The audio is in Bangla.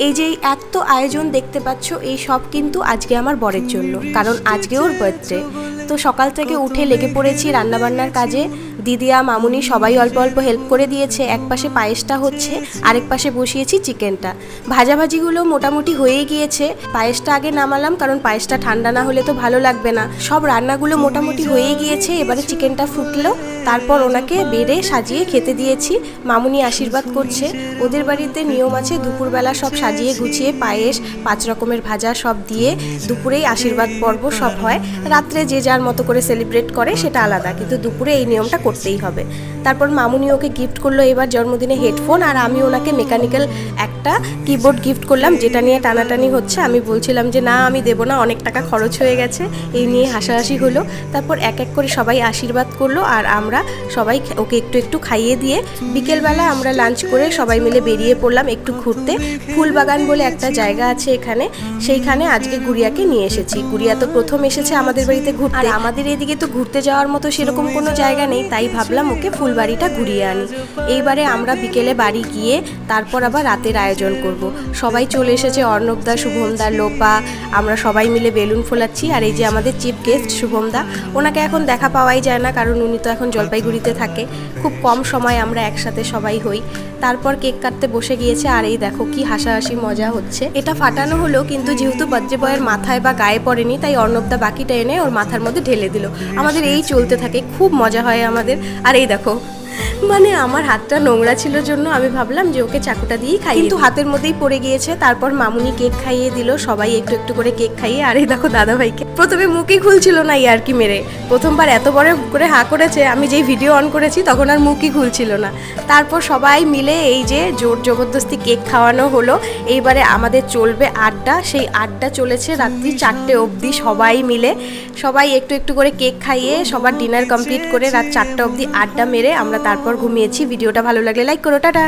এই যে এত আয়োজন দেখতে পাচ্ছ, এই সব কিন্তু আজকে আমার বরের জন্য, কারণ আজকে ওর বার্থডে। তো সকাল থেকে উঠে লেগে পড়েছি রান্নাবান্নার কাজে। দিদিয়া মামুনি সবাই অল্প অল্প হেল্প করে দিয়েছে। এক পাশে পায়েসটা হচ্ছে, আরেক পাশে বসিয়েছি চিকেনটা। ভাজাভাজিগুলো মোটামুটি হয়েই গিয়েছে। পায়েসটা আগে নামালাম, কারণ পায়েসটা ঠান্ডা না হলে তো ভালো লাগবে না। সব রান্নাগুলো মোটামুটি হয়েই গিয়েছে। এবারে চিকেনটা ফুটলো, তারপর ওনাকে বেড়ে সাজিয়ে খেতে দিয়েছি। মামুনি আশীর্বাদ করছে। ওদের বাড়িতে নিয়ম আছে দুপুরবেলা সব সাজিয়ে গুছিয়ে পায়েস 5 রকমের ভাজা সব দিয়ে দুপুরেই আশীর্বাদ পর্ব সব হয়। রাত্রে যে যার মতো করে সেলিব্রেট করে সেটা আলাদা, কিন্তু দুপুরে এই নিয়মটা করতেই হবে। তারপর মামুনি ওকে গিফট করলো এবার জন্মদিনে হেডফোন, আর আমি ওনাকে মেকানিক্যাল একটা কিবোর্ড গিফট করলাম, যেটা নিয়ে টানাটানি হচ্ছে। আমি বলছিলাম যে না আমি দেবো না, অনেক টাকা খরচ হয়ে গেছে। এই নিয়ে হাসাহাসি হলো। তারপর এক এক করে সবাই আশীর্বাদ করলো, আর আমরা সবাই ওকে একটু একটু খাইয়ে দিয়ে বিকেলবেলা আমরা লাঞ্চ করে সবাই মিলে বেরিয়ে পড়লাম একটু ঘুরতে। ফুলবাগান বলে একটা জায়গা আছে এখানে, সেইখানে আজকে গুড়িয়াকে নিয়ে এসেছি। গুড়িয়া তো প্রথম এসেছে আমাদের বাড়িতে ঘুরতে, আর আমাদের এদিকে তো ঘুরতে যাওয়ার মতো সেরকম কোনো জায়গা নেই, তাই ভাবলাম ওকে ফুলবাড়িটা ঘুরিয়ে আনি। এইবারে আমরা বিকেলে বাড়ি গিয়ে তারপর আবার রাতের আয়োজন করব। সবাই চলে এসেছে, অর্ণবদা, শুভমদা, লোপা, আমরা সবাই মিলে বেলুন ফোলাচ্ছি। আর এই যে আমাদের চিফ গেস্ট শুভমদা, ওনাকে এখন দেখা পাওয়াই যায় না, কারণ উনি তো এখন জলপাইগুড়িতে থাকে। খুব কম সময় আমরা একসাথে সবাই হই। তারপর কেক কাটতে বসে গিয়েছে, আর এই দেখো কি হাসাহাসি মজা হচ্ছে। এটা ফাটানো হলো, কিন্তু যেহেতু বার্থডে বয়ের মাথায় বা গায়ে পড়েনি, তাই অর্ণবদা বাকিটা এনে ওর মাথার মধ্যে ঢেলে দিল। আমাদের এই চলতে থাকে, খুব মজা হয় আমাদের। আর এই দেখো, মানে আমার হাতটা নোংরা ছিল জন্য আমি ভাবলাম যে ওকে চাকুটা দিয়েই খাই, কিন্তু হাতের মধ্যেই পড়ে গিয়েছে। তারপর মামুনি কেক খাইয়ে দিল, সবাই একটু একটু করে কেক খাইয়ে। আর এই দেখো দাদাভাইকে প্রথমে মুখই খুলছিল না, ইয়ার্কি মেরে প্রথমবার এত বড় করে হা করেছে। আমি যেই ভিডিও অন করেছি তখন আর মুখই খুলছিল না। তারপর সবাই মিলে এই যে জোর জবরদস্তি কেক খাওয়ানো হলো। এইবারে আমাদের চলবে আড্ডা। সেই আড্ডা চলেছে রাত্রি 4টে অবধি। সবাই মিলে সবাই একটু একটু করে কেক খাইয়ে সবার ডিনার কমপ্লিট করে রাত 4টা অবধি আড্ডা মেরে আমরা তারপর ঘুমিয়েছি। ভিডিওটা ভালো লাগলে লাইক করো, টাটা।